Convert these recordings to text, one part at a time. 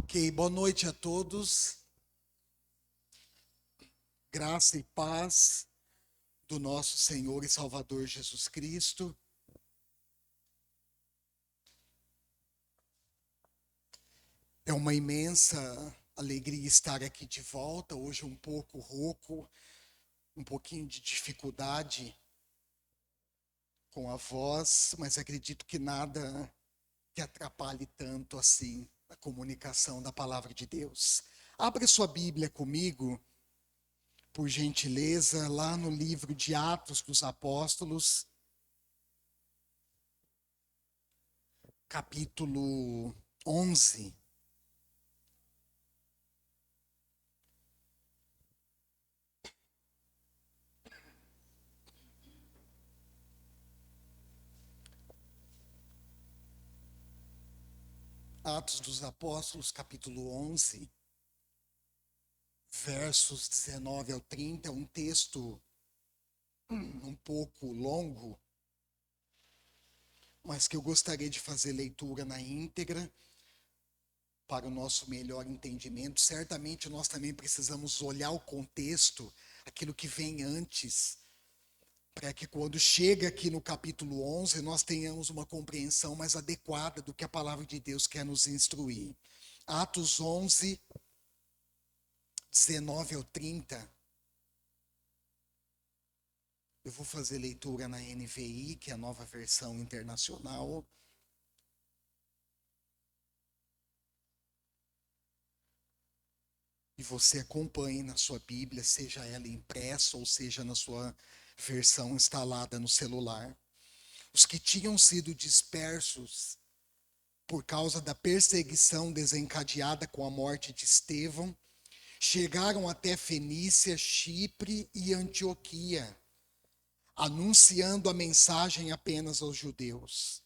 Ok, boa noite a todos. Graça e paz do nosso Senhor e Salvador Jesus Cristo. É uma imensa alegria estar aqui de volta. Hoje um pouco rouco, um pouquinho de dificuldade com a voz, mas acredito que nada que atrapalhe tanto assim a comunicação da palavra de Deus. Abra sua Bíblia comigo, por gentileza, lá no livro de Atos dos Apóstolos, capítulo 11. Atos dos Apóstolos, capítulo 11, versos 19 ao 30, é um texto um pouco longo, mas que eu gostaria de fazer leitura na íntegra para o nosso melhor entendimento. Certamente nós também precisamos olhar o contexto, aquilo que vem antes, para que quando chega aqui no capítulo 11, nós tenhamos uma compreensão mais adequada do que a palavra de Deus quer nos instruir. Atos 11, 19 ao 30. Eu vou fazer leitura na NVI, que é a nova versão internacional. E você acompanhe na sua Bíblia, seja ela impressa ou seja na sua versão instalada no celular. Os que tinham sido dispersos por causa da perseguição desencadeada com a morte de Estevão, chegaram até Fenícia, Chipre e Antioquia, anunciando a mensagem apenas aos judeus.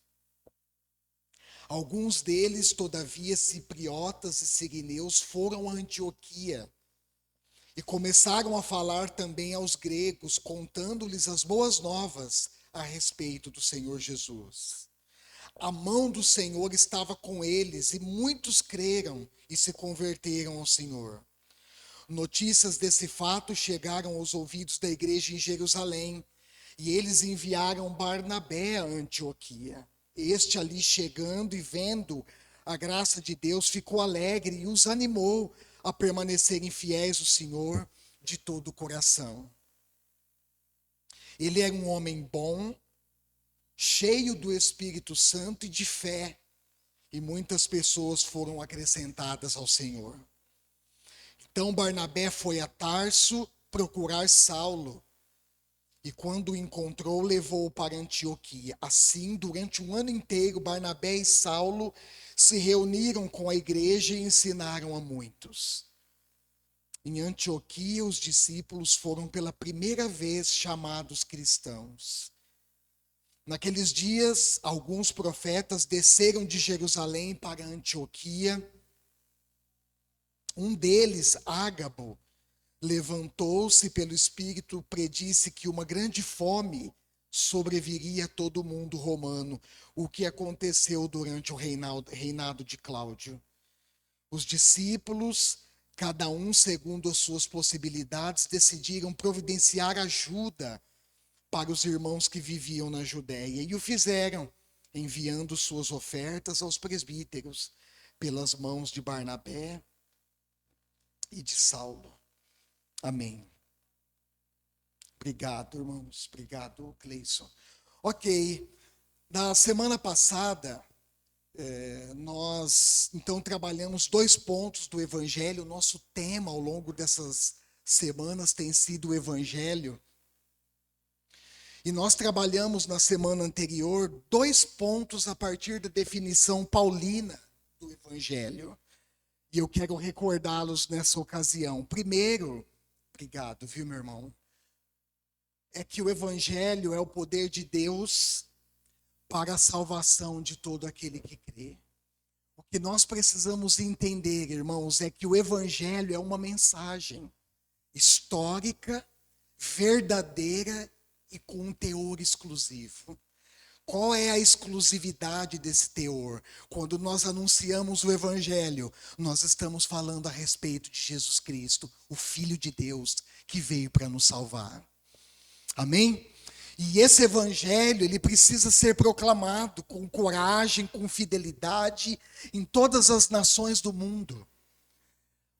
Alguns deles, todavia, cipriotas e sirineus, foram a Antioquia e começaram a falar também aos gregos, contando-lhes as boas novas a respeito do Senhor Jesus. A mão do Senhor estava com eles e muitos creram e se converteram ao Senhor. Notícias desse fato chegaram aos ouvidos da igreja em Jerusalém e eles enviaram Barnabé a Antioquia. Este ali chegando e vendo a graça de Deus ficou alegre e os animou a permanecerem fiéis ao Senhor de todo o coração. Ele era um homem bom, cheio do Espírito Santo e de fé, e muitas pessoas foram acrescentadas ao Senhor. Então Barnabé foi a Tarso procurar Saulo, e quando o encontrou, levou-o para Antioquia. Assim, durante um ano inteiro, Barnabé e Saulo se reuniram com a igreja e ensinaram a muitos. Em Antioquia, os discípulos foram pela primeira vez chamados cristãos. Naqueles dias, alguns profetas desceram de Jerusalém para Antioquia. Um deles, Ágabo, levantou-se pelo Espírito, predisse que uma grande fome sobreviria a todo o mundo romano, o que aconteceu durante o reinado de Cláudio. Os discípulos, cada um segundo as suas possibilidades, decidiram providenciar ajuda para os irmãos que viviam na Judéia, e o fizeram, enviando suas ofertas aos presbíteros, pelas mãos de Barnabé e de Saulo. Amém. Obrigado, irmãos. Obrigado, Cleison. Ok. Na semana passada, nós, então, trabalhamos 2 pontos do Evangelho. Nosso tema ao longo dessas semanas tem sido o Evangelho. E nós trabalhamos na semana anterior 2 pontos a partir da definição paulina do Evangelho. E eu quero recordá-los nessa ocasião. Primeiro, obrigado, viu, meu irmão? É que o Evangelho é o poder de Deus para a salvação de todo aquele que crê. O que nós precisamos entender, irmãos, é que o Evangelho é uma mensagem histórica, verdadeira e com um teor exclusivo. Qual é a exclusividade desse teor? Quando nós anunciamos o Evangelho, nós estamos falando a respeito de Jesus Cristo, o Filho de Deus, que veio para nos salvar. Amém? E esse Evangelho, ele precisa ser proclamado com coragem, com fidelidade, em todas as nações do mundo.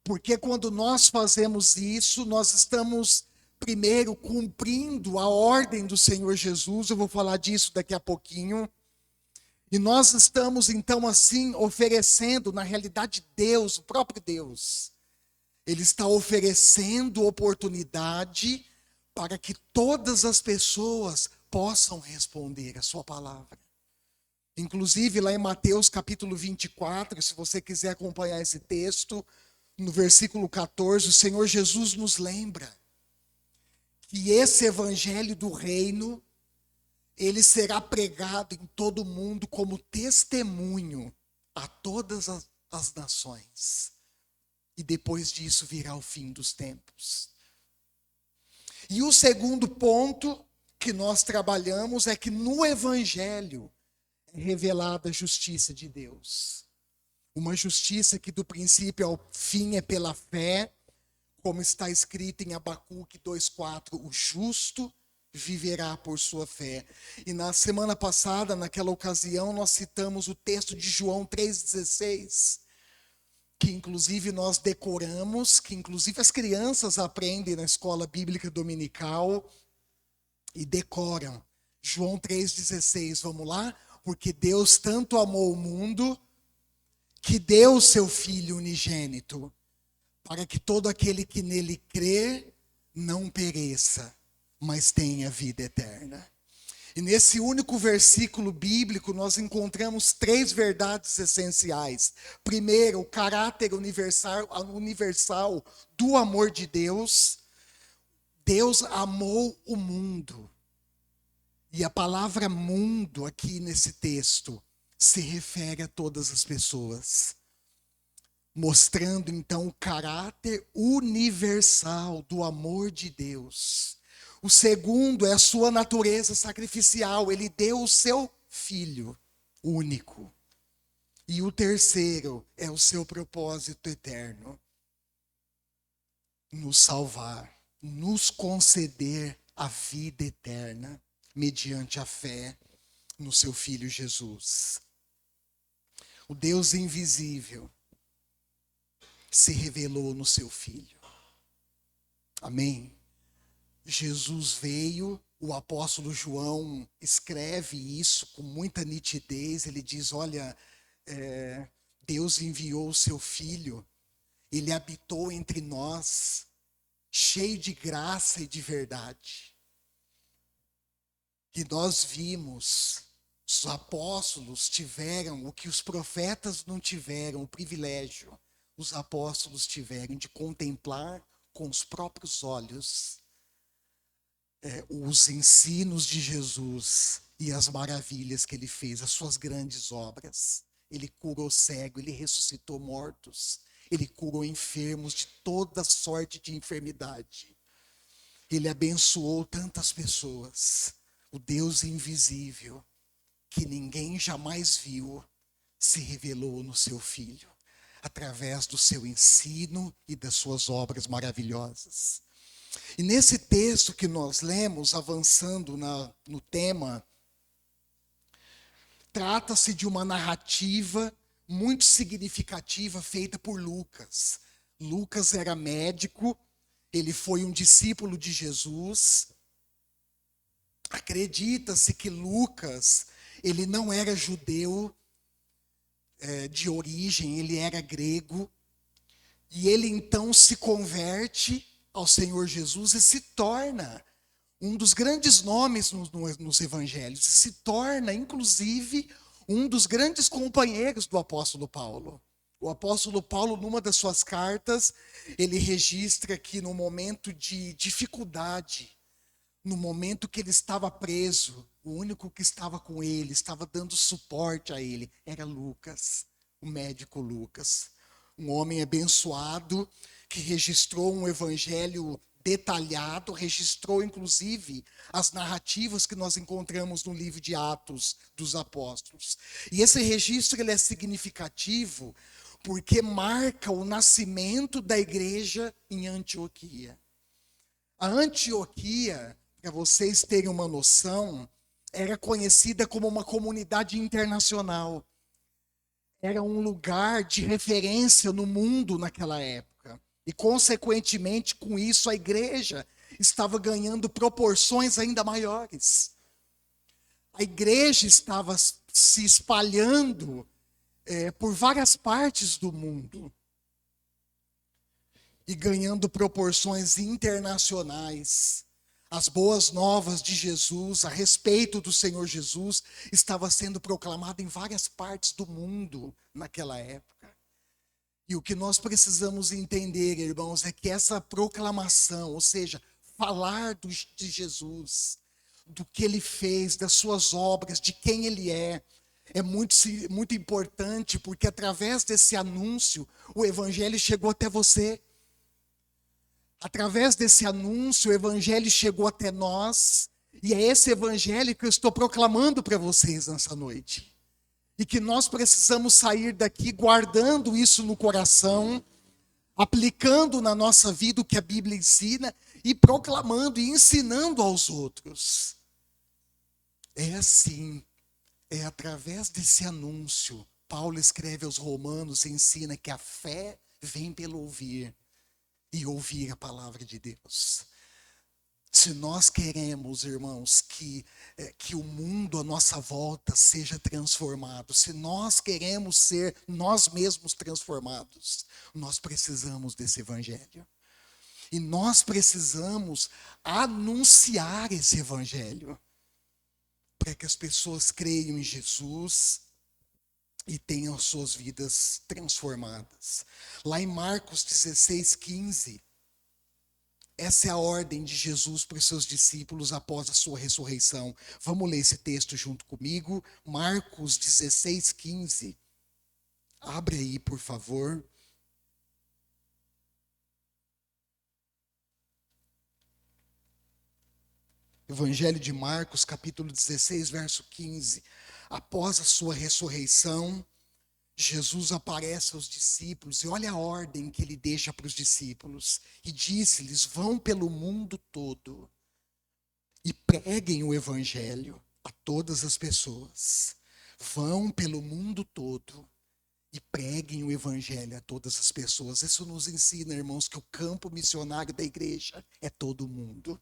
Porque quando nós fazemos isso, nós estamos primeiro cumprindo a ordem do Senhor Jesus, eu vou falar disso daqui a pouquinho. E nós estamos então assim oferecendo, na realidade Deus, o próprio Deus, ele está oferecendo oportunidade para que todas as pessoas possam responder a sua palavra. Inclusive lá em Mateus capítulo 24, se você quiser acompanhar esse texto, no versículo 14, o Senhor Jesus nos lembra que esse evangelho do reino, ele será pregado em todo o mundo como testemunho a todas as nações. E depois disso virá o fim dos tempos. E o segundo ponto que nós trabalhamos é que no evangelho é revelada a justiça de Deus. Uma justiça que do princípio ao fim é pela fé, como está escrito em Abacuque 2,4, o justo viverá por sua fé. E na semana passada, naquela ocasião, nós citamos o texto de João 3,16, que inclusive nós decoramos, que inclusive as crianças aprendem na escola bíblica dominical e decoram. João 3,16, vamos lá? Porque Deus tanto amou o mundo que deu o seu Filho unigênito, para que todo aquele que nele crê não pereça, mas tenha vida eterna. E nesse único versículo bíblico nós encontramos 3 verdades essenciais. Primeiro, o caráter universal do amor de Deus. Deus amou o mundo. E a palavra mundo aqui nesse texto se refere a todas as pessoas, mostrando então o caráter universal do amor de Deus. O segundo é a sua natureza sacrificial, ele deu o seu Filho único. E o terceiro é o seu propósito eterno, nos salvar, nos conceder a vida eterna, mediante a fé no seu Filho Jesus. O Deus invisível se revelou no seu Filho. Amém? Jesus veio, o apóstolo João escreve isso com muita nitidez, ele diz, olha, Deus enviou o seu Filho, ele habitou entre nós, cheio de graça e de verdade. E nós vimos, os apóstolos tiveram o que os profetas não tiveram, o privilégio, os apóstolos tiveram de contemplar com os próprios olhos os ensinos de Jesus e as maravilhas que ele fez, as suas grandes obras. Ele curou cego, ele ressuscitou mortos, ele curou enfermos de toda sorte de enfermidade. Ele abençoou tantas pessoas. O Deus invisível, que ninguém jamais viu, se revelou no seu Filho, através do seu ensino e das suas obras maravilhosas. E nesse texto que nós lemos, avançando no tema, trata-se de uma narrativa muito significativa feita por Lucas. Lucas era médico, ele foi um discípulo de Jesus. Acredita-se que Lucas, ele não era judeu de origem, ele era grego. E ele então se converte ao Senhor Jesus e se torna um dos grandes nomes nos evangelhos. Se torna, inclusive, um dos grandes companheiros do apóstolo Paulo. O apóstolo Paulo, numa das suas cartas, ele registra que no momento de dificuldade, no momento que ele estava preso, o único que estava com ele, estava dando suporte a ele, era Lucas, o médico Lucas. Um homem abençoado que registrou um evangelho detalhado, registrou inclusive as narrativas que nós encontramos no livro de Atos dos Apóstolos. E esse registro ele é significativo porque marca o nascimento da igreja em Antioquia. A Antioquia, para vocês terem uma noção, era conhecida como uma comunidade internacional. Era um lugar de referência no mundo naquela época. E, consequentemente, com isso, a igreja estava ganhando proporções ainda maiores. A igreja estava se espalhando por várias partes do mundo e ganhando proporções internacionais. As boas novas de Jesus, a respeito do Senhor Jesus, estava sendo proclamada em várias partes do mundo naquela época. E o que nós precisamos entender, irmãos, é que essa proclamação, ou seja, falar de Jesus, do que ele fez, das suas obras, de quem ele é muito importante, porque através desse anúncio, o evangelho chegou até você. Através desse anúncio, o evangelho chegou até nós, e é esse evangelho que eu estou proclamando para vocês nessa noite. E que nós precisamos sair daqui guardando isso no coração, aplicando na nossa vida o que a Bíblia ensina e proclamando e ensinando aos outros. É assim, é através desse anúncio. Paulo escreve aos Romanos e ensina que a fé vem pelo ouvir. E ouvir a palavra de Deus. Se nós queremos, irmãos, que o mundo à nossa volta seja transformado, se nós queremos ser nós mesmos transformados, nós precisamos desse evangelho. E nós precisamos anunciar esse evangelho, para que as pessoas creiam em Jesus e tenham suas vidas transformadas. Lá em Marcos 16:15, essa é a ordem de Jesus para os seus discípulos após a sua ressurreição. Vamos ler esse texto junto comigo. Marcos 16:15. Abre aí, por favor. Evangelho de Marcos, capítulo 16, verso 15. Após a sua ressurreição, Jesus aparece aos discípulos e olha a ordem que ele deixa para os discípulos. E disse-lhes: vão pelo mundo todo e preguem o evangelho a todas as pessoas. Vão pelo mundo todo e preguem o evangelho a todas as pessoas. Isso nos ensina, irmãos, que o campo missionário da igreja é todo mundo.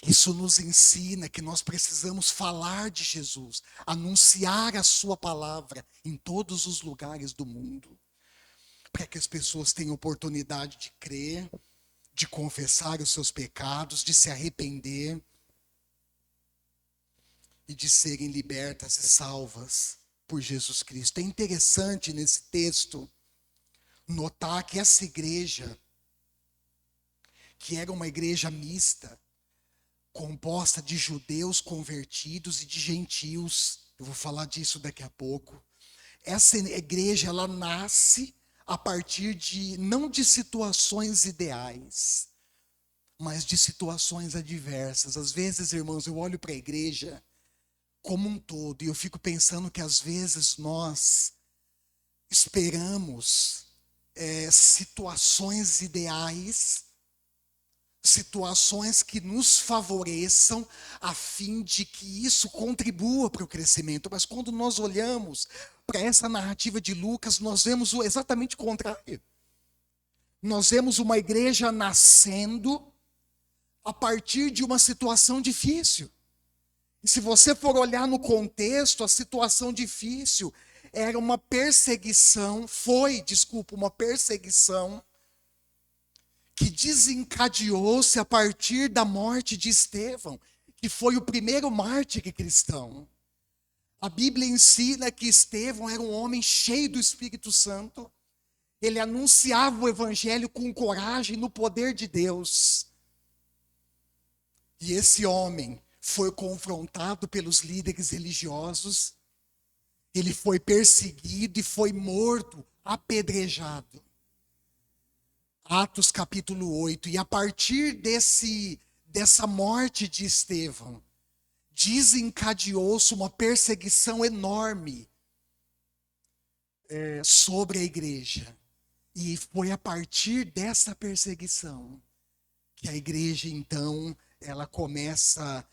Isso nos ensina que nós precisamos falar de Jesus, anunciar a sua palavra em todos os lugares do mundo, para que as pessoas tenham oportunidade de crer, de confessar os seus pecados, de se arrepender e de serem libertas e salvas por Jesus Cristo. É interessante nesse texto notar que essa igreja, que era uma igreja mista, composta de judeus convertidos e de gentios. Eu vou falar disso daqui a pouco. Essa igreja, ela nasce a partir não de situações ideais, mas de situações adversas. Às vezes, irmãos, eu olho para a igreja como um todo e eu fico pensando que às vezes nós esperamos situações ideais, situações que nos favoreçam a fim de que isso contribua para o crescimento. Mas quando nós olhamos para essa narrativa de Lucas, nós vemos exatamente o contrário. Nós vemos uma igreja nascendo a partir de uma situação difícil. E se você for olhar no contexto, a situação difícil era uma perseguição, uma perseguição que desencadeou-se a partir da morte de Estevão, que foi o primeiro mártir cristão. A Bíblia ensina que Estevão era um homem cheio do Espírito Santo. Ele anunciava o evangelho com coragem no poder de Deus. E esse homem foi confrontado pelos líderes religiosos. Ele foi perseguido e foi morto, apedrejado. Atos capítulo 8. E a partir dessa morte de Estevão, desencadeou-se uma perseguição enorme sobre a igreja. E foi a partir dessa perseguição que a igreja, então, ela começa,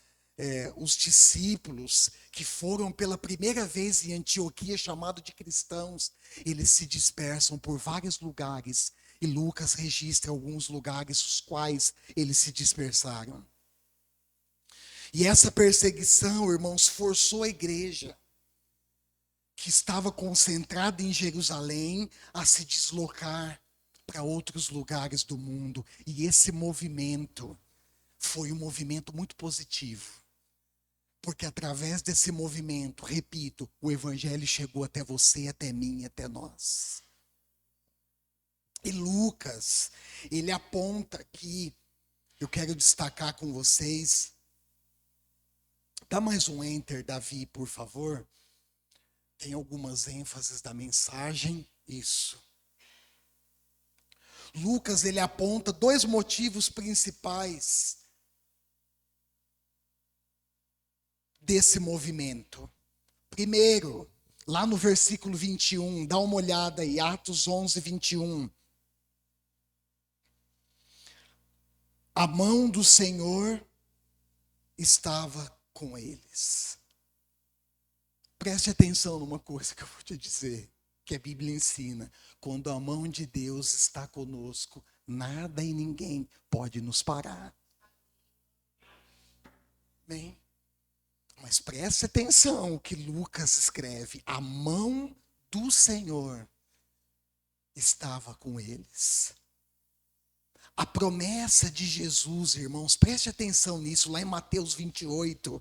os discípulos que foram pela primeira vez em Antioquia, chamados de cristãos, eles se dispersam por vários lugares. E Lucas registra alguns lugares os quais eles se dispersaram. E essa perseguição, irmãos, forçou a igreja, que estava concentrada em Jerusalém, a se deslocar para outros lugares do mundo. E esse movimento foi um movimento muito positivo. Porque através desse movimento, repito, o evangelho chegou até você, até mim, até nós. E Lucas, ele aponta aqui, eu quero destacar com vocês. Dá mais um enter, Davi, por favor. Tem algumas ênfases da mensagem. Isso. Lucas, ele aponta dois motivos principais desse movimento. Primeiro, lá no versículo 21, dá uma olhada aí, Atos 11, 21. A mão do Senhor estava com eles. Preste atenção numa coisa que eu vou te dizer, que a Bíblia ensina. Quando a mão de Deus está conosco, nada e ninguém pode nos parar. Bem, mas preste atenção o que Lucas escreve. A mão do Senhor estava com eles. A promessa de Jesus, irmãos, preste atenção nisso, lá em Mateus 28,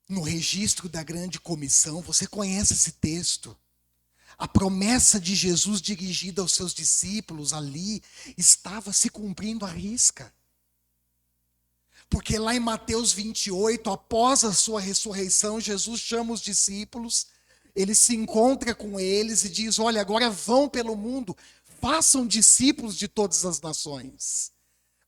no registro da grande comissão, você conhece esse texto. A promessa de Jesus dirigida aos seus discípulos ali estava se cumprindo à risca. Porque lá em Mateus 28, após a sua ressurreição, Jesus chama os discípulos, ele se encontra com eles e diz: olha, agora vão pelo mundo, façam discípulos de todas as nações,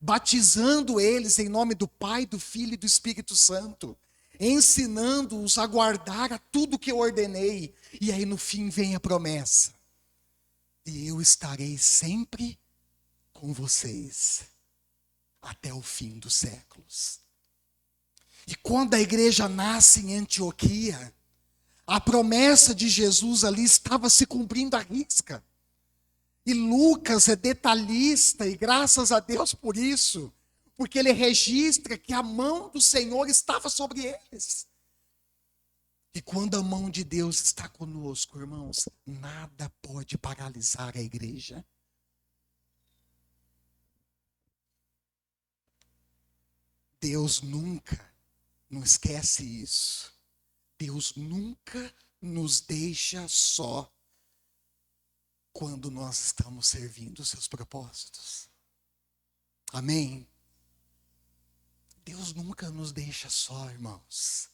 batizando eles em nome do Pai, do Filho e do Espírito Santo, ensinando-os a guardar a tudo que eu ordenei. E aí no fim vem a promessa: e eu estarei sempre com vocês até o fim dos séculos. E quando a igreja nasce em Antioquia, a promessa de Jesus ali estava se cumprindo à risca. E Lucas é detalhista, e graças a Deus por isso, porque ele registra que a mão do Senhor estava sobre eles. E quando a mão de Deus está conosco, irmãos, nada pode paralisar a igreja. Deus nunca, não esquece isso, Deus nunca nos deixa só quando nós estamos servindo os seus propósitos. Amém? Deus nunca nos deixa só, irmãos.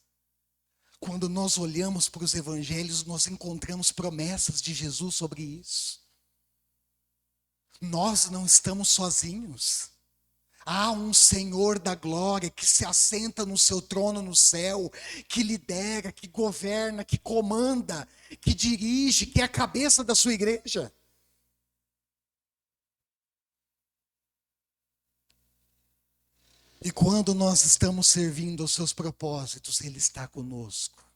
Quando nós olhamos para os evangelhos, nós encontramos promessas de Jesus sobre isso. Nós não estamos sozinhos. Há um Senhor da glória que se assenta no seu trono no céu, que lidera, que governa, que comanda, que dirige, que é a cabeça da sua igreja. E quando nós estamos servindo aos seus propósitos, Ele está conosco.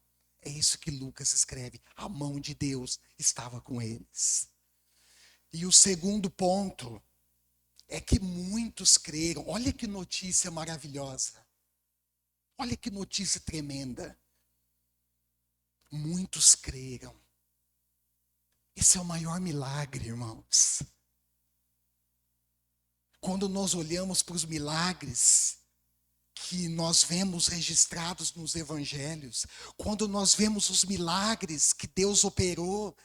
É isso que Lucas escreve. A mão de Deus estava com eles. E o segundo ponto é que muitos creram. Olha que notícia maravilhosa. Olha que notícia tremenda. Muitos creram. Esse é o maior milagre, irmãos. Quando nós olhamos para os milagres que nós vemos registrados nos evangelhos, quando nós vemos os milagres que Deus operou,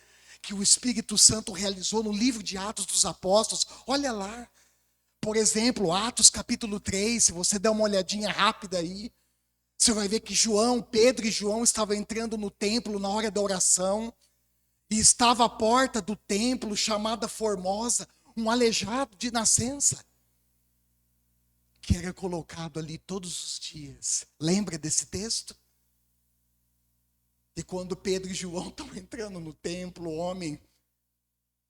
que o Espírito Santo realizou no livro de Atos dos Apóstolos, olha lá. Por exemplo, Atos capítulo 3, se você der uma olhadinha rápida aí, você vai ver que Pedro e João estavam entrando no templo na hora da oração, e estava a porta do templo chamada Formosa, um aleijado de nascença, que era colocado ali todos os dias. Lembra desse texto? E quando Pedro e João estão entrando no templo, o homem,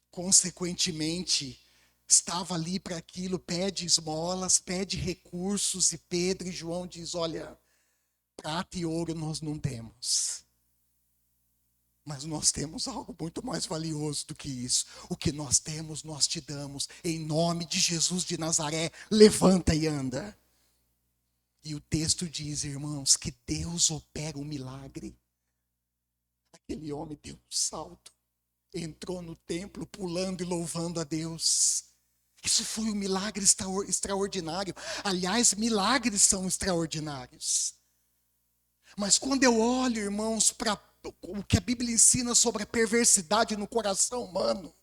consequentemente, estava ali para aquilo, pede esmolas, pede recursos, e Pedro e João diz: olha, prata e ouro nós não temos, mas nós temos algo muito mais valioso do que isso. O que nós temos, nós te damos. Em nome de Jesus de Nazaré, levanta e anda. E o texto diz, irmãos, que Deus opera um milagre. Aquele homem deu um salto, entrou no templo pulando e louvando a Deus. Isso foi um milagre extraordinário. Aliás, milagres são extraordinários. Mas quando eu olho, irmãos, para o que a Bíblia ensina sobre a perversidade no coração humano,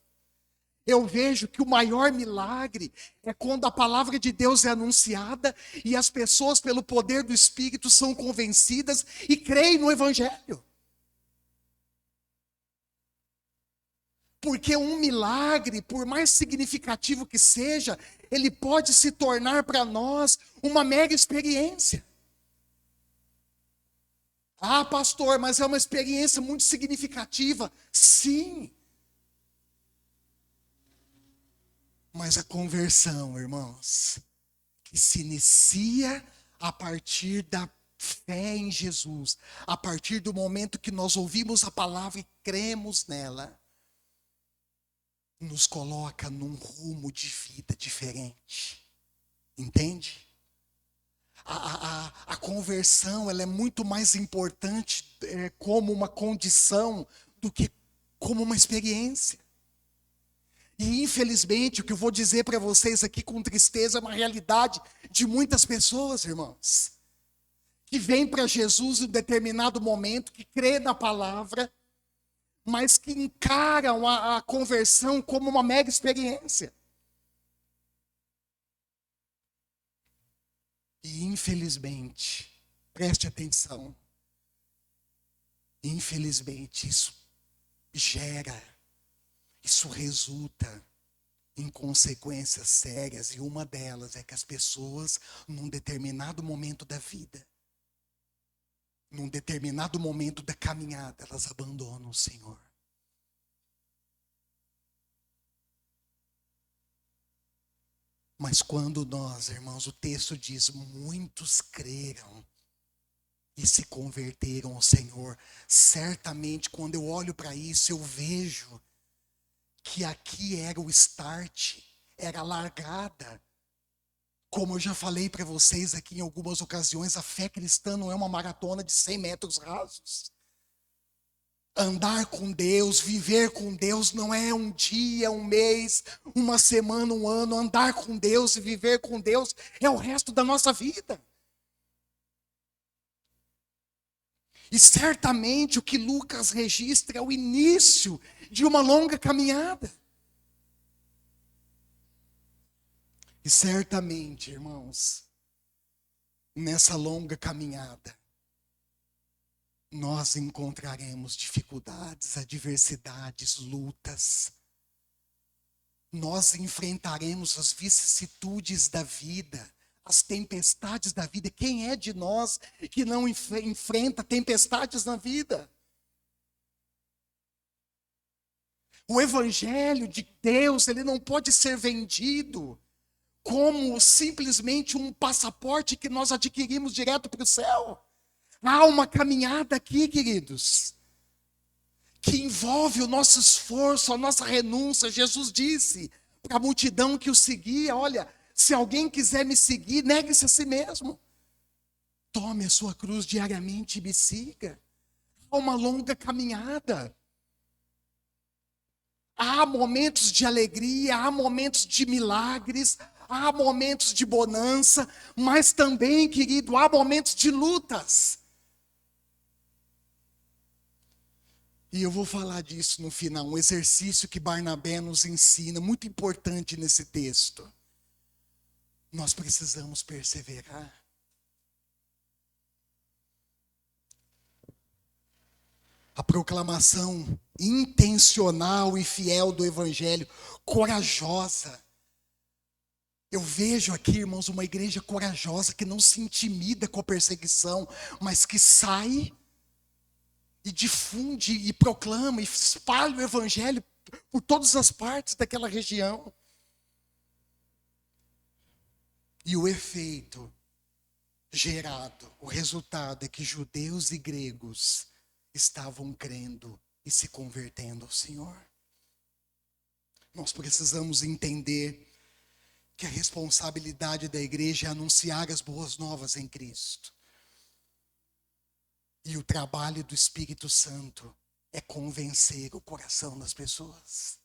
eu vejo que o maior milagre é quando a palavra de Deus é anunciada e as pessoas, pelo poder do Espírito, são convencidas e creem no Evangelho. Porque um milagre, por mais significativo que seja, ele pode se tornar para nós uma mera experiência. Ah, pastor, mas é uma experiência muito significativa. Sim. Mas a conversão, irmãos, que se inicia a partir da fé em Jesus, a partir do momento que nós ouvimos a palavra e cremos nela, nos coloca num rumo de vida diferente. Entende? A conversão, ela é muito mais importante como uma condição do que como uma experiência. E infelizmente, o que eu vou dizer para vocês aqui com tristeza é uma realidade de muitas pessoas, irmãos, que vêm para Jesus em um determinado momento, que crê na palavra, mas que encaram a conversão como uma mega experiência. E infelizmente, preste atenção, infelizmente isso resulta em consequências sérias, e uma delas é que as pessoas, num determinado momento da vida, num determinado momento da caminhada, elas abandonam o Senhor. Mas quando nós, irmãos, o texto diz, muitos creram e se converteram ao Senhor, certamente quando eu olho para isso, eu vejo que aqui era o start, era a largada. Como eu já falei para vocês aqui em algumas ocasiões, a fé cristã não é uma maratona de 100 metros rasos. Andar com Deus, viver com Deus não é um dia, um mês, uma semana, um ano. Andar com Deus e viver com Deus é o resto da nossa vida. E certamente o que Lucas registra é o início de uma longa caminhada. E certamente, irmãos, nessa longa caminhada, nós encontraremos dificuldades, adversidades, lutas. Nós enfrentaremos as vicissitudes da vida, as tempestades da vida. Quem é de nós que não enfrenta tempestades na vida? O Evangelho de Deus, ele não pode ser vendido como simplesmente um passaporte que nós adquirimos direto para o céu. Há uma caminhada aqui, queridos, que envolve o nosso esforço, a nossa renúncia. Jesus disse para a multidão que o seguia, olha, se alguém quiser me seguir, negue-se a si mesmo. Tome a sua cruz diariamente e me siga. Há uma longa caminhada. Há momentos de alegria, há momentos de milagres, há momentos de bonança, mas também, querido, há momentos de lutas. E eu vou falar disso no final, um exercício que Barnabé nos ensina, muito importante nesse texto. Nós precisamos perseverar. A proclamação intencional e fiel do evangelho, corajosa. Eu vejo aqui, irmãos, uma igreja corajosa que não se intimida com a perseguição, mas que sai e difunde e proclama e espalha o evangelho por todas as partes daquela região. E o efeito gerado, o resultado é que judeus e gregos estavam crendo e se convertendo ao Senhor. Nós precisamos entender que a responsabilidade da igreja é anunciar as boas novas em Cristo. E o trabalho do Espírito Santo é convencer o coração das pessoas.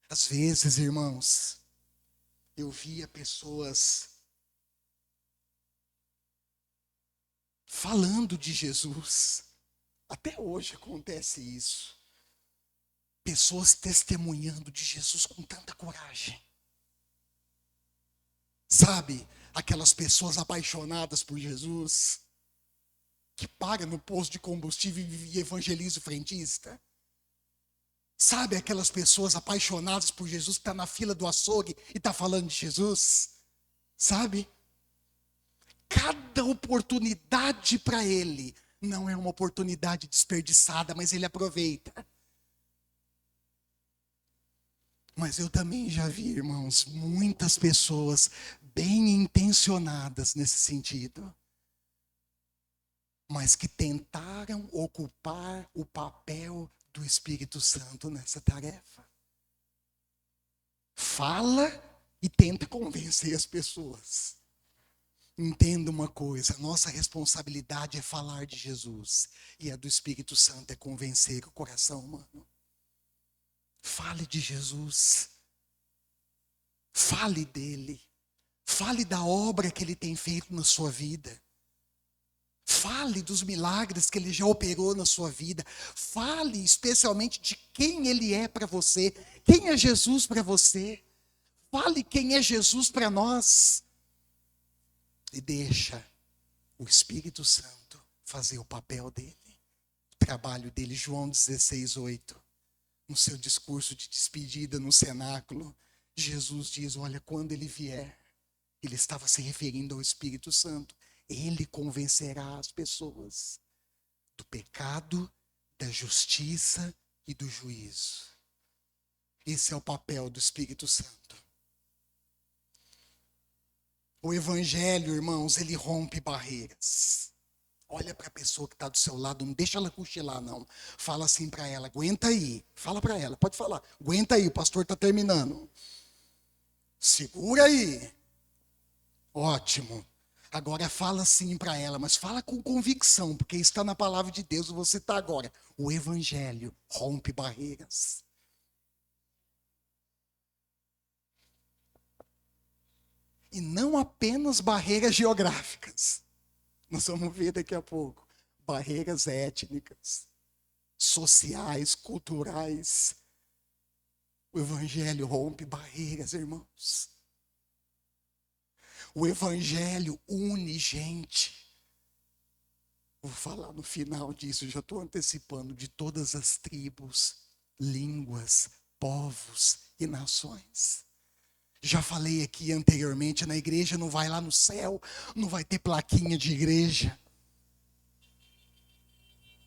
Às vezes, irmãos, eu via pessoas falando de Jesus. Até hoje acontece isso. Pessoas testemunhando de Jesus com tanta coragem. Sabe, aquelas pessoas apaixonadas por Jesus, que para no posto de combustível e evangeliza o frentista. Sabe, aquelas pessoas apaixonadas por Jesus, que está na fila do açougue e está falando de Jesus. Sabe? Cada oportunidade para ele não é uma oportunidade desperdiçada, mas ele aproveita. Mas eu também já vi, irmãos, muitas pessoas bem intencionadas nesse sentido, mas que tentaram ocupar o papel do Espírito Santo nessa tarefa. Fala e tenta convencer as pessoas. Entenda uma coisa, nossa responsabilidade é falar de Jesus, e a do Espírito Santo é convencer o coração humano. Fale de Jesus. Fale dele. Fale da obra que ele tem feito na sua vida. Fale dos milagres que ele já operou na sua vida. Fale especialmente de quem ele é para você. Quem é Jesus para você? Fale quem é Jesus para nós. E deixa o Espírito Santo fazer o papel dele, o trabalho dele. João 16:8. No seu discurso de despedida no cenáculo, Jesus diz: olha, quando ele vier, ele estava se referindo ao Espírito Santo, ele convencerá as pessoas do pecado, da justiça e do juízo. Esse é o papel do Espírito Santo. O evangelho, irmãos, ele rompe barreiras. Olha para a pessoa que está do seu lado, não deixa ela cochilar, não. Fala assim para ela, aguenta aí. Fala para ela, pode falar. Aguenta aí, o pastor está terminando. Segura aí. Ótimo. Agora fala assim para ela, mas fala com convicção, porque está na palavra de Deus, você está agora. O evangelho rompe barreiras. E não apenas barreiras geográficas. Nós vamos ver daqui a pouco. Barreiras étnicas, sociais, culturais. O evangelho rompe barreiras, irmãos. O evangelho une gente. Vou falar no final disso, já estou antecipando, de todas as tribos, línguas, povos e nações. Já falei aqui anteriormente, na igreja não vai lá no céu, não vai ter plaquinha de igreja.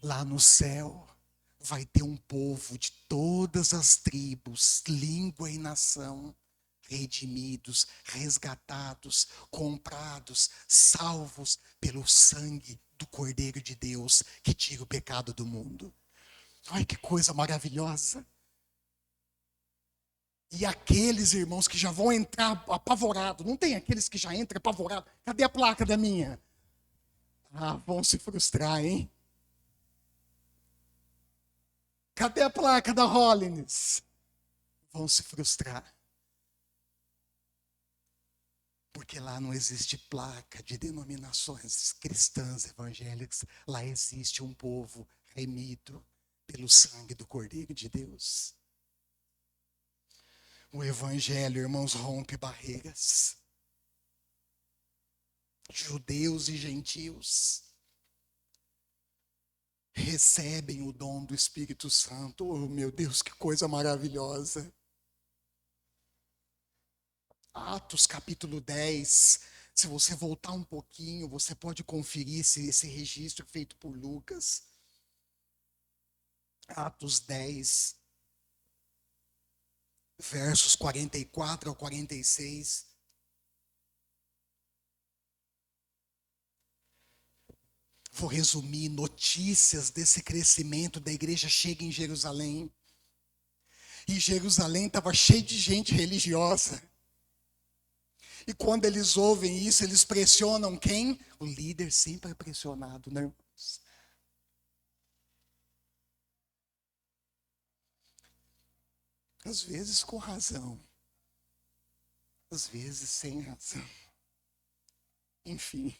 Lá no céu vai ter um povo de todas as tribos, língua e nação, redimidos, resgatados, comprados, salvos pelo sangue do Cordeiro de Deus que tira o pecado do mundo. Olha que coisa maravilhosa. E aqueles irmãos que já vão entrar apavorados, não tem aqueles que já entram apavorados. Cadê a placa da minha? Ah, vão se frustrar, hein? Cadê a placa da Hollins? Vão se frustrar. Porque lá não existe placa de denominações cristãs evangélicas. Lá existe um povo remido pelo sangue do Cordeiro de Deus. O evangelho, irmãos, rompe barreiras. Judeus e gentios. recebem o dom do Espírito Santo. Oh, meu Deus, que coisa maravilhosa. Atos capítulo 10. Se você voltar um pouquinho, você pode conferir esse registro feito por Lucas. Atos 10, versos 44 ao 46. Vou resumir notícias desse crescimento da igreja chega em Jerusalém. E Jerusalém estava cheio de gente religiosa. E quando eles ouvem isso, eles pressionam quem? O líder sempre é pressionado, né, irmãos? Às vezes com razão, às vezes sem razão. Enfim,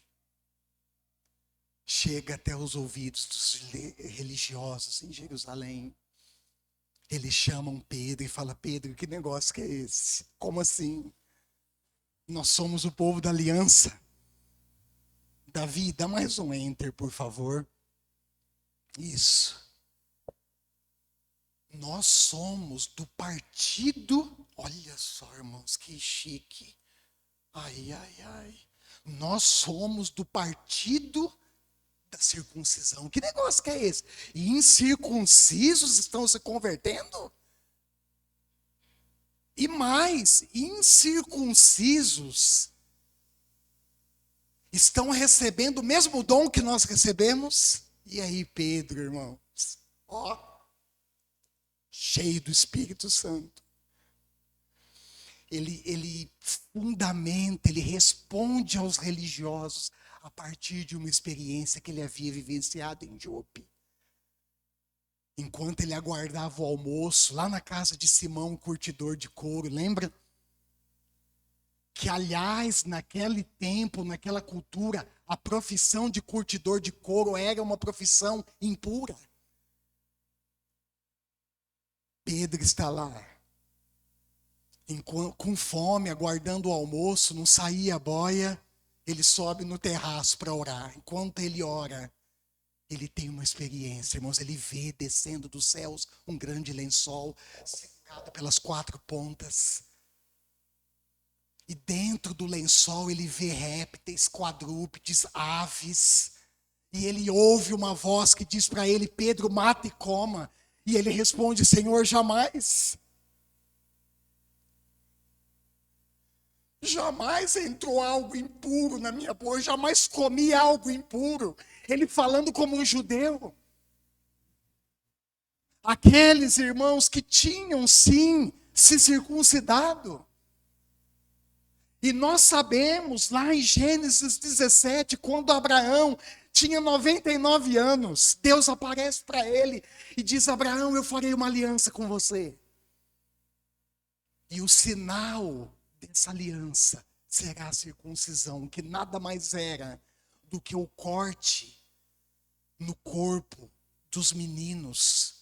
chega até os ouvidos dos religiosos em Jerusalém. Eles chamam Pedro e falam: Pedro, que negócio que é esse? Como assim? Nós somos o povo da aliança. Davi, dá mais um enter, por favor. Isso. Nós somos do partido. Olha só, irmãos, que chique. Ai, ai, ai. Nós somos do partido da circuncisão. Que negócio que é esse? E incircuncisos estão se convertendo? E mais, incircuncisos estão recebendo o mesmo dom que nós recebemos? E aí, Pedro, irmãos? Ó, cheio do Espírito Santo. Ele fundamenta, ele responde aos religiosos a partir de uma experiência que ele havia vivenciado em Jope. Enquanto ele aguardava o almoço, lá na casa de Simão, curtidor de couro, lembra? Que, aliás, naquele tempo, naquela cultura, a profissão de curtidor de couro era uma profissão impura. Pedro está lá, com fome, aguardando o almoço, não saía a boia, ele sobe no terraço para orar. Enquanto ele ora, ele tem uma experiência, irmãos, ele vê descendo dos céus um grande lençol, secado pelas quatro pontas. E dentro do lençol ele vê répteis, quadrúpedes, aves. E ele ouve uma voz que diz para ele: Pedro, mata e coma. E ele responde: Senhor, jamais. Jamais entrou algo impuro na minha boca, eu jamais comi algo impuro. Ele falando como um judeu. Aqueles irmãos que tinham sim se circuncidado. E nós sabemos, lá em Gênesis 17, quando Abraão tinha 99 anos, Deus aparece para ele e diz: Abraão, eu farei uma aliança com você. E o sinal dessa aliança será a circuncisão, que nada mais era do que o corte no corpo dos meninos.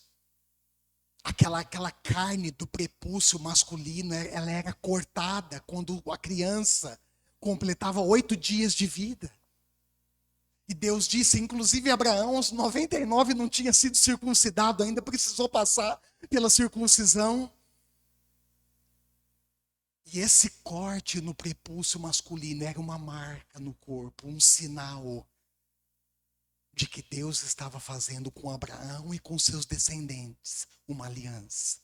Aquela carne do prepúcio masculino, ela era cortada quando a criança completava 8 dias de vida. E Deus disse, inclusive Abraão, aos 99 não tinha sido circuncidado ainda, precisou passar pela circuncisão. E esse corte no prepúcio masculino era uma marca no corpo, um sinal de que Deus estava fazendo com Abraão e com seus descendentes uma aliança.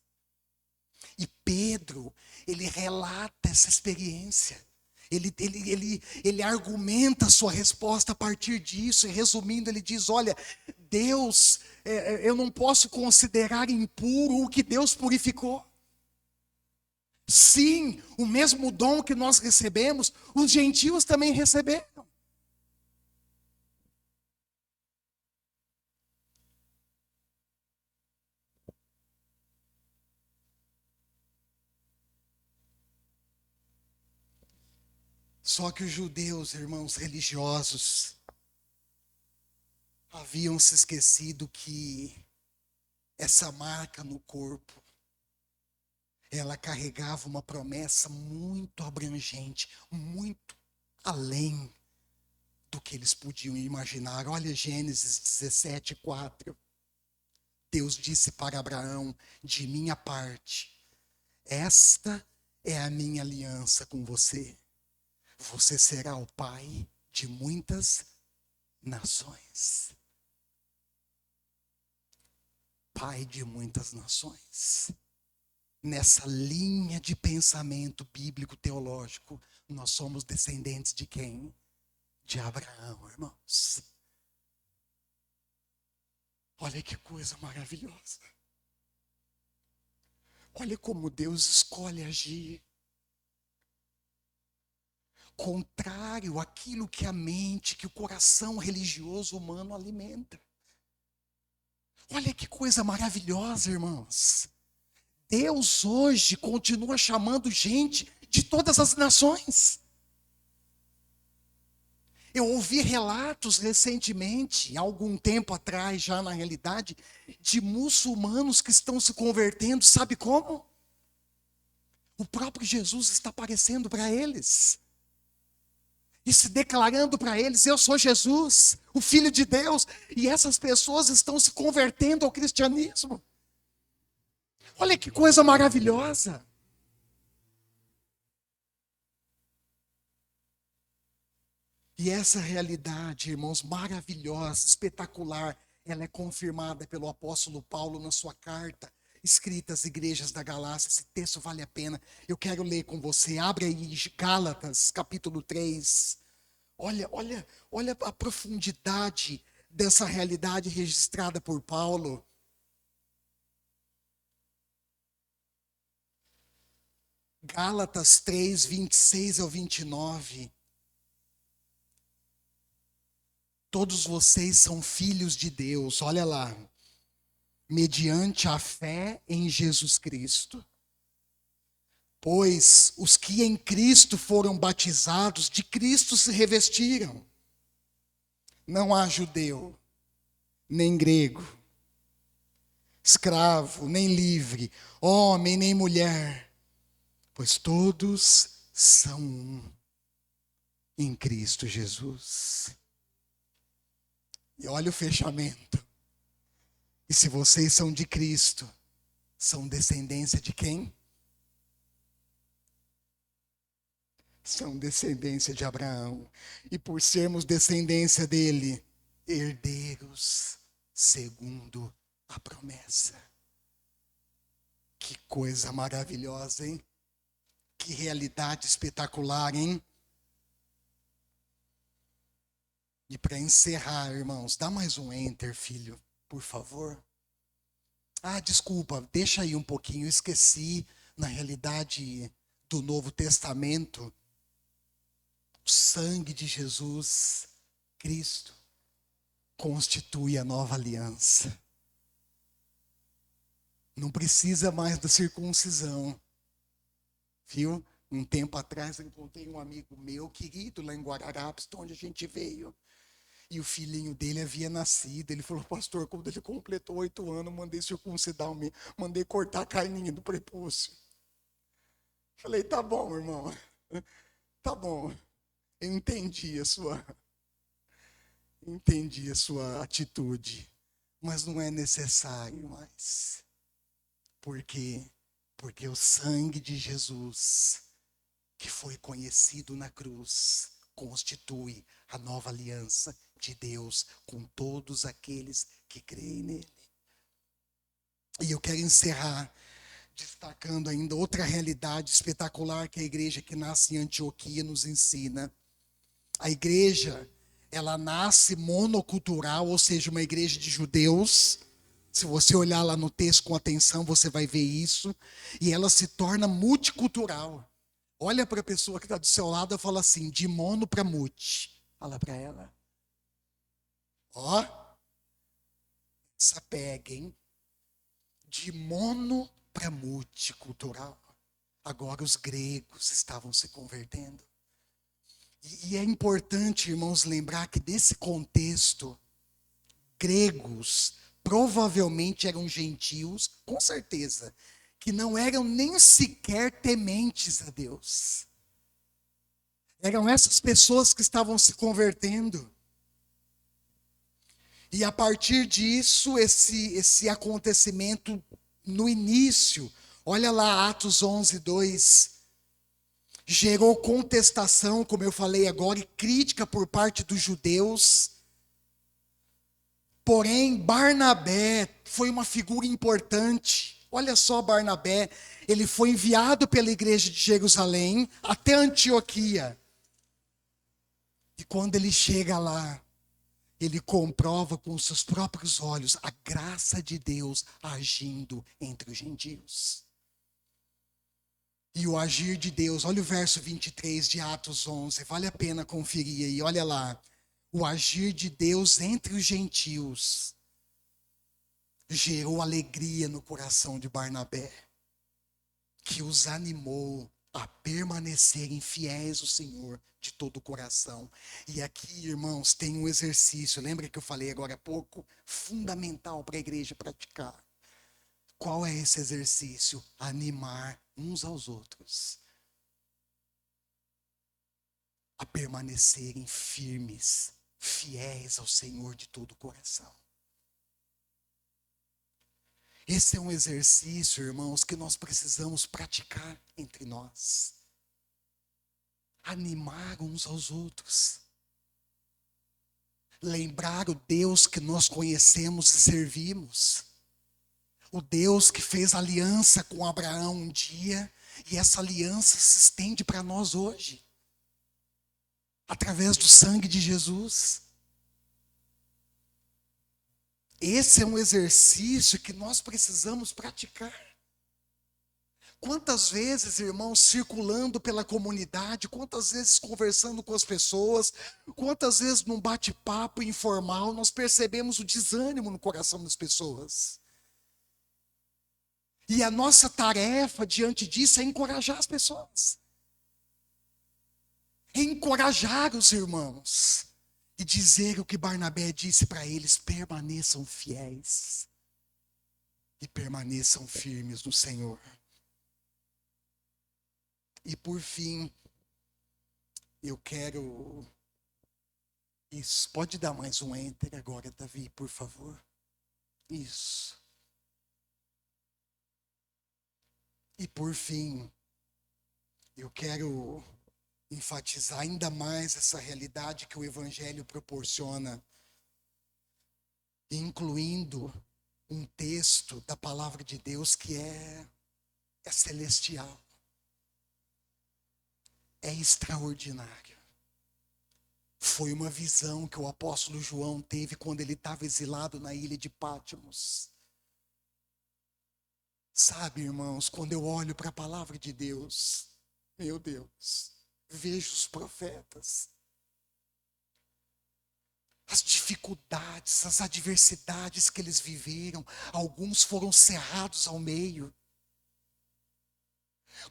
E Pedro, ele relata essa experiência. Ele argumenta a sua resposta a partir disso. E resumindo, ele diz: olha, Deus, eu não posso considerar impuro o que Deus purificou. Sim, o mesmo dom que nós recebemos, os gentios também receberam. Só que os judeus, irmãos religiosos, haviam se esquecido que essa marca no corpo, ela carregava uma promessa muito abrangente, muito além do que eles podiam imaginar. Olha Gênesis 17:4. Deus disse para Abraão: de minha parte, esta é a minha aliança com você. Você será o pai de muitas nações. Pai de muitas nações. Nessa linha de pensamento bíblico teológico, nós somos descendentes de quem? De Abraão, irmãos. Olha que coisa maravilhosa. Olha como Deus escolhe agir. Contrário àquilo que a mente, que o coração religioso humano alimenta. Olha que coisa maravilhosa, irmãos. Deus hoje continua chamando gente de todas as nações. Eu ouvi relatos recentemente, há algum tempo atrás, já na realidade, de muçulmanos que estão se convertendo, sabe como? O próprio Jesus está aparecendo para eles. E se declarando para eles: eu sou Jesus, o Filho de Deus. E essas pessoas estão se convertendo ao cristianismo. Olha que coisa maravilhosa. E essa realidade, irmãos, maravilhosa, espetacular, ela é confirmada pelo apóstolo Paulo na sua carta, escrita às igrejas da Galácia. Esse texto vale a pena. Eu quero ler com você. Abre aí Gálatas, capítulo 3. Olha a profundidade dessa realidade registrada por Paulo. Gálatas 3, 26 ao 29. Todos vocês são filhos de Deus, olha lá, mediante a fé em Jesus Cristo. Pois os que em Cristo foram batizados, de Cristo se revestiram. Não há judeu, nem grego, escravo, nem livre, homem, nem mulher, pois todos são um em Cristo Jesus. E olha o fechamento. E se vocês são de Cristo, são descendência de quem? São descendência de Abraão. E por sermos descendência dele, herdeiros segundo a promessa. Que coisa maravilhosa, hein? Que realidade espetacular, hein? E para encerrar, irmãos, dá mais um enter, filho, por favor. Ah, desculpa, deixa aí um pouquinho, eu esqueci, na realidade do Novo Testamento, o sangue de Jesus, Cristo, constitui a nova aliança. Não precisa mais da circuncisão, viu? Um tempo atrás eu encontrei um amigo meu, querido, lá em Guararapes, de onde a gente veio. E o filhinho dele havia nascido. Ele falou: pastor, quando ele completou 8 anos, mandei circuncidar, mandei cortar a carninha do prepúcio. Falei: tá bom, irmão. Tá bom. Eu entendi a sua atitude. Mas não é necessário mais. Por quê? Porque o sangue de Jesus, que foi conhecido na cruz, constitui a nova aliança de Deus com todos aqueles que creem nele. E eu quero encerrar destacando ainda outra realidade espetacular que a igreja que nasce em Antioquia nos ensina. A igreja, ela nasce monocultural, ou seja, uma igreja de judeus. Se você olhar lá no texto com atenção, você vai ver isso. E ela se torna multicultural. Olha para a pessoa que está do seu lado e fala assim: de mono para multi. Fala para ela. Ó, essa pega, hein? De mono para multicultural. Agora os gregos estavam se convertendo. E é importante, irmãos, lembrar que desse contexto, gregos provavelmente eram gentios, com certeza, que não eram nem sequer tementes a Deus. Eram essas pessoas que estavam se convertendo. E a partir disso, esse acontecimento no início, olha lá Atos 11:2, gerou contestação, como eu falei agora, e crítica por parte dos judeus. Porém, Barnabé foi uma figura importante. Olha só Barnabé, ele foi enviado pela igreja de Jerusalém até Antioquia. E quando ele chega lá, ele comprova com seus próprios olhos a graça de Deus agindo entre os gentios. E o agir de Deus, olha o verso 23 de Atos 11, vale a pena conferir aí, olha lá. O agir de Deus entre os gentios gerou alegria no coração de Barnabé, que os animou a permanecerem fiéis ao Senhor de todo o coração. E aqui, irmãos, tem um exercício, lembra que eu falei agora há pouco? Fundamental para a igreja praticar. Qual é esse exercício? Animar uns aos outros a permanecerem firmes, fiéis ao Senhor de todo o coração. Esse é um exercício, irmãos, que nós precisamos praticar entre nós. Animar uns aos outros. Lembrar o Deus que nós conhecemos e servimos. O Deus que fez aliança com Abraão um dia, e essa aliança se estende para nós hoje. Através do sangue de Jesus. Esse é um exercício que nós precisamos praticar. Quantas vezes, irmãos, circulando pela comunidade, quantas vezes conversando com as pessoas, quantas vezes num bate-papo informal, nós percebemos o desânimo no coração das pessoas. E a nossa tarefa diante disso é encorajar as pessoas. Encorajar os irmãos. E dizer o que Barnabé disse para eles: permaneçam fiéis. E permaneçam firmes no Senhor. E por fim, eu quero... Isso, pode dar mais um enter agora, Davi, por favor. Isso. E por fim, eu quero enfatizar ainda mais essa realidade que o Evangelho proporciona, incluindo um texto da palavra de Deus que é celestial, é extraordinário. Foi uma visão que o apóstolo João teve quando ele estava exilado na ilha de Patmos. Sabe, irmãos, quando eu olho para a palavra de Deus, meu Deus, vejo os profetas, as dificuldades, as adversidades que eles viveram. Alguns foram cerrados ao meio.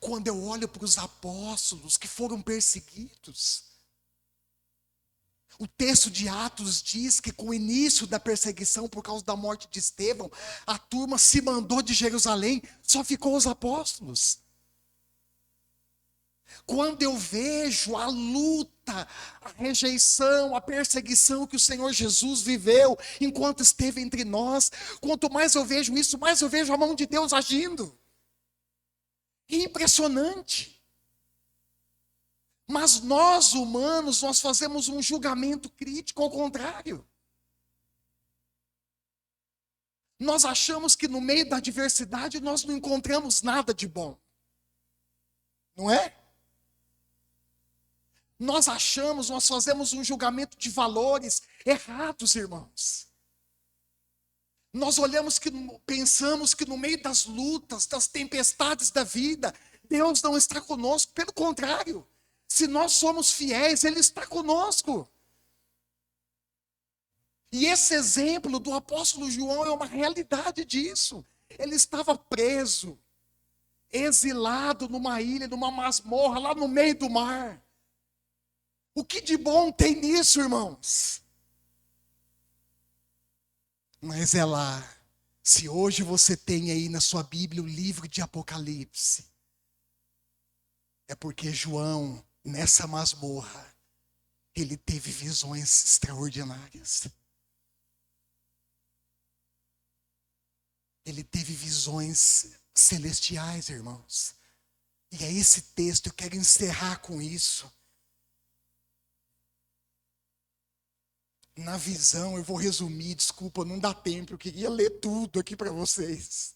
Quando eu olho para os apóstolos que foram perseguidos, o texto de Atos diz que com o início da perseguição por causa da morte de Estevão, a turma se mandou de Jerusalém, só ficou os apóstolos. Quando eu vejo a luta, a rejeição, a perseguição que o Senhor Jesus viveu enquanto esteve entre nós, quanto mais eu vejo isso, mais eu vejo a mão de Deus agindo. É impressionante. Mas nós, humanos, nós fazemos um julgamento crítico ao contrário. Nós achamos que no meio da adversidade nós não encontramos nada de bom. Não é? Nós achamos, nós fazemos um julgamento de valores errados, irmãos. Nós olhamos pensamos que no meio das lutas, das tempestades da vida, Deus não está conosco. Pelo contrário, se nós somos fiéis, Ele está conosco. E esse exemplo do apóstolo João é uma realidade disso. Ele estava preso, exilado numa ilha, numa masmorra, lá no meio do mar. O que de bom tem nisso, irmãos? Mas é lá. Se hoje você tem aí na sua Bíblia o livro de Apocalipse, é porque João, nessa masmorra, ele teve visões extraordinárias. Ele teve visões celestiais, irmãos. E é esse texto, eu quero encerrar com isso. Na visão, eu vou resumir, desculpa, não dá tempo, eu queria ler tudo aqui para vocês.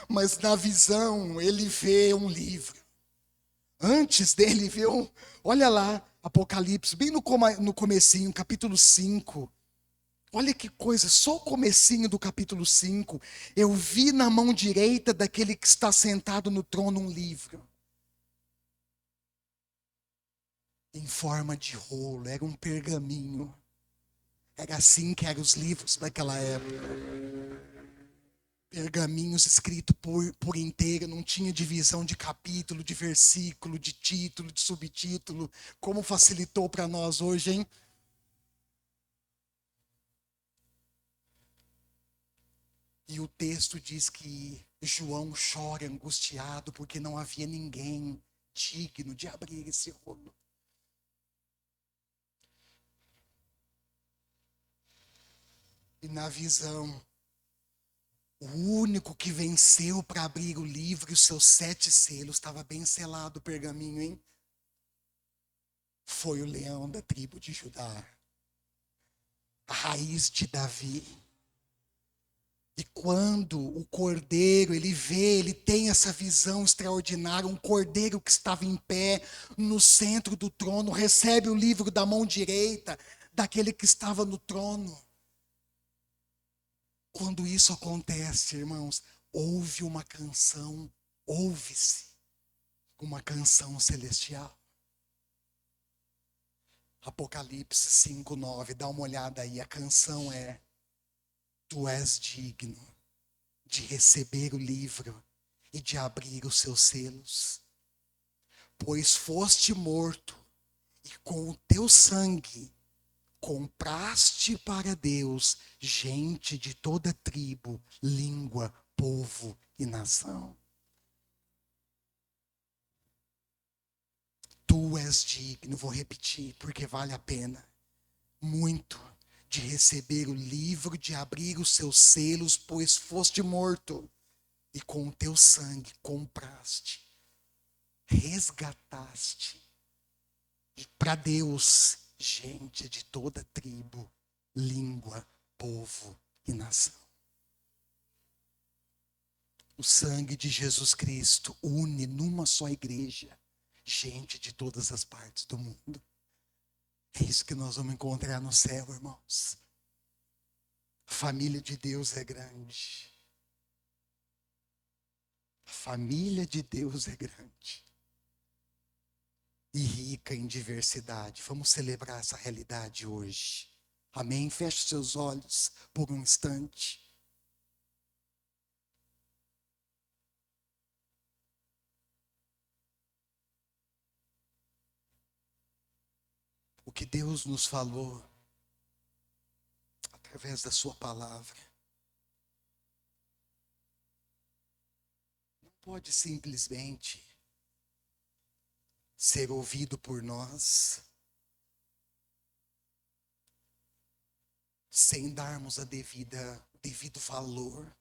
Mas na visão, ele vê um livro. Antes dele ver olha lá, Apocalipse, bem no comecinho, capítulo 5. Olha que coisa, só o comecinho do capítulo 5. Eu vi na mão direita daquele que está sentado no trono um livro. Em forma de rolo, era um pergaminho. Era assim que eram os livros daquela época. Pergaminhos escritos por inteiro, não tinha divisão de capítulo, de versículo, de título, de subtítulo. Como facilitou para nós hoje, hein? E o texto diz que João chora angustiado porque não havia ninguém digno de abrir esse rolo. E na visão, o único que venceu para abrir o livro e os seus 7 selos, estava bem selado o pergaminho, hein? Foi o leão da tribo de Judá, a raiz de Davi. E quando o cordeiro, ele vê, ele tem essa visão extraordinária, um cordeiro que estava em pé no centro do trono, recebe o livro da mão direita daquele que estava no trono. Quando isso acontece, irmãos, ouve-se uma canção celestial. Apocalipse 5:9, dá uma olhada aí, a canção é: Tu és digno de receber o livro e de abrir os seus selos, pois foste morto e com o teu sangue compraste para Deus gente de toda tribo, língua, povo e nação. Tu és digno, vou repetir, porque vale a pena muito, de receber o livro, de abrir os seus selos, pois foste morto e com o teu sangue compraste, resgataste para Deus gente de toda tribo, língua, povo e nação. O sangue de Jesus Cristo une numa só igreja gente de todas as partes do mundo. É isso que nós vamos encontrar no céu, irmãos. A família de Deus é grande. A família de Deus é grande. E rica em diversidade. Vamos celebrar essa realidade hoje. Amém? Feche seus olhos por um instante. O que Deus nos falou através da sua palavra não pode simplesmente ser ouvido por nós sem darmos o devido valor,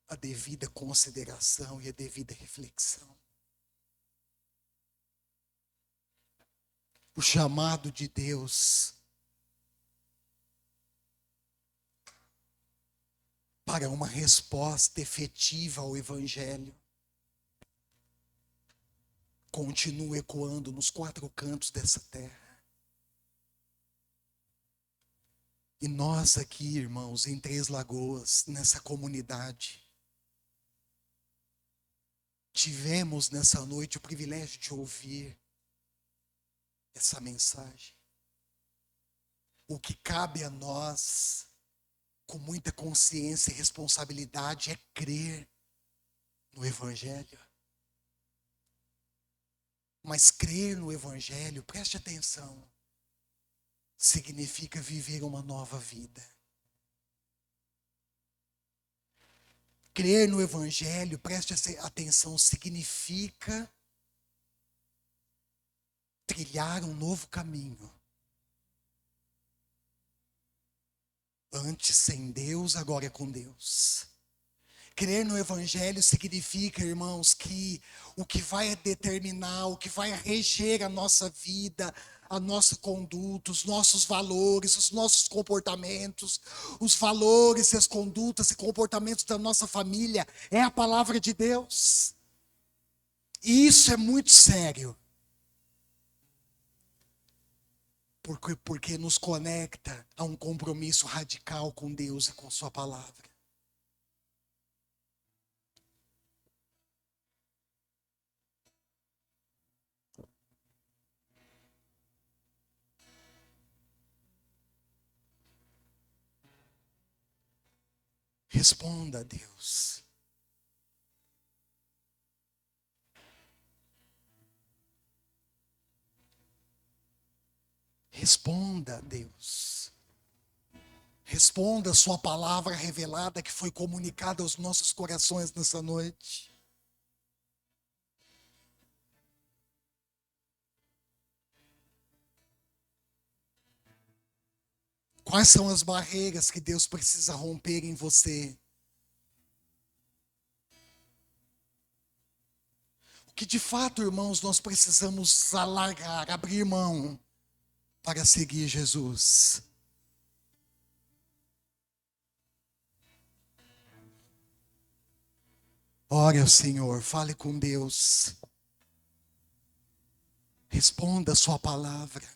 a devida consideração e a devida reflexão. O chamado de Deus para uma resposta efetiva ao Evangelho continua ecoando nos 4 cantos dessa terra. E nós aqui, irmãos, em Três Lagoas, nessa comunidade, tivemos nessa noite o privilégio de ouvir essa mensagem. O que cabe a nós, com muita consciência e responsabilidade, é crer no Evangelho. Mas crer no Evangelho, preste atenção, significa viver uma nova vida. Crer no Evangelho, preste atenção, significa trilhar um novo caminho. Antes sem Deus, agora é com Deus. Crer no Evangelho significa, irmãos, que o que vai determinar, o que vai reger a nossa vida, a nossa conduta, os nossos valores, os nossos comportamentos, os valores, as condutas e comportamentos da nossa família, é a palavra de Deus. E isso é muito sério. Porque nos conecta a um compromisso radical com Deus e com sua palavra. Responda a Deus. Responda a Deus. Responda a sua palavra revelada que foi comunicada aos nossos corações nessa noite. Quais são as barreiras que Deus precisa romper em você? O que de fato, irmãos, nós precisamos alargar, abrir mão para seguir Jesus? Ore ao Senhor, fale com Deus. Responda a sua palavra.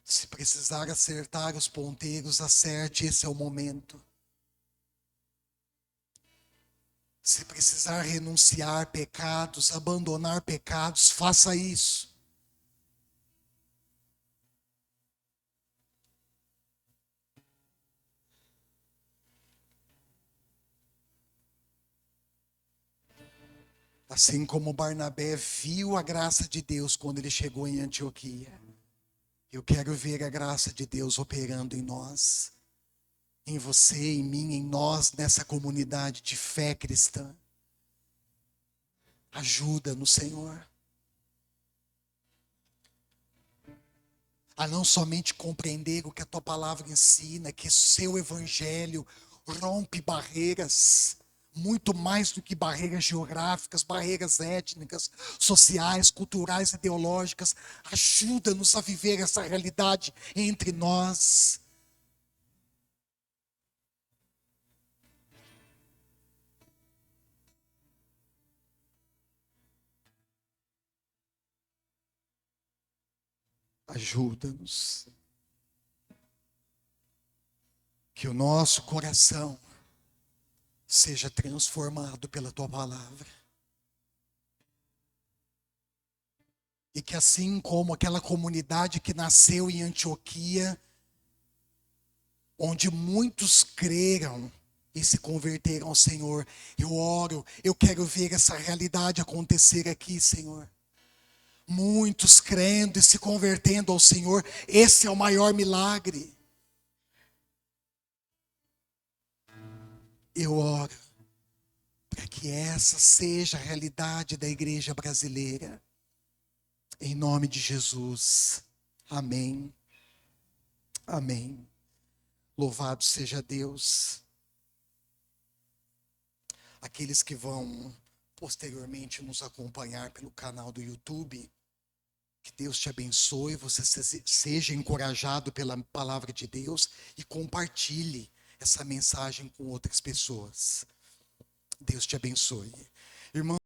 Se precisar acertar os ponteiros, acerte, esse é o momento. Se precisar renunciar pecados, abandonar pecados, faça isso. Assim como Barnabé viu a graça de Deus quando ele chegou em Antioquia. Eu quero ver a graça de Deus operando em nós, em você, em mim, em nós, nessa comunidade de fé cristã. Ajuda-nos, Senhor, a não somente compreender o que a Tua palavra ensina, que o Seu Evangelho rompe barreiras, muito mais do que barreiras geográficas, barreiras étnicas, sociais, culturais, ideológicas. Ajuda-nos a viver essa realidade entre nós. Ajuda-nos. Que o nosso coração seja transformado pela Tua palavra. E que assim como aquela comunidade que nasceu em Antioquia, onde muitos creram e se converteram ao Senhor, eu oro, eu quero ver essa realidade acontecer aqui, Senhor. Muitos crendo e se convertendo ao Senhor, esse é o maior milagre. Eu oro para que essa seja a realidade da igreja brasileira. Em nome de Jesus. Amém. Amém. Louvado seja Deus. Aqueles que vão posteriormente nos acompanhar pelo canal do YouTube, que Deus te abençoe, você seja encorajado pela palavra de Deus e compartilhe essa mensagem com outras pessoas. Deus te abençoe. Irmão,